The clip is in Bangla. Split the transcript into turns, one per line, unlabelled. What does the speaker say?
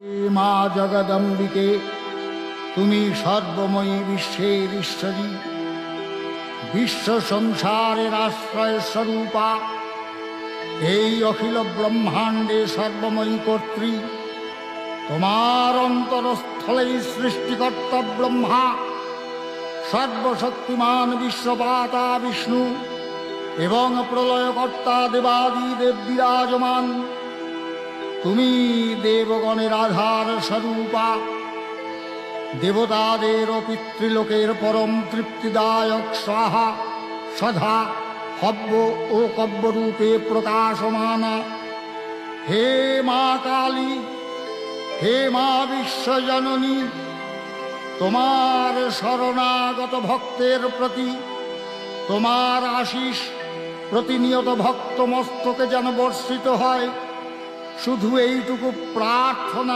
হে মা জগদম্বিকে, তুমি সর্বময়ী বিশ্বের ঈশ্বরী, বিশ্ব সংসারের আশ্রয় স্বরূপা, এই অখিল ব্রহ্মাণ্ডে সর্বময়ী কর্ত্রী। তোমার অন্তরস্থলেই সৃষ্টিকর্তা ব্রহ্মা, সর্বশক্তিমান বিশ্বপাতা বিষ্ণু এবং প্রলয়কর্তা দেবাদিদেব বিরাজমান। তুমি দেবগণের আধার স্বরূপা, দেবতাদের ও পিতৃলোকের পরম তৃপ্তিদায়ক স্বাহা সধা হব্য ও কব্যরূপে প্রকাশমানা। হে মা কালী, হে মা বিশ্বজননী, তোমার শরণাগত ভক্তের প্রতি তোমার আশিস প্রতিনিয়ত ভক্ত মস্তকে যেন বর্ষিত হয়, শুধু এইটুকু প্রার্থনা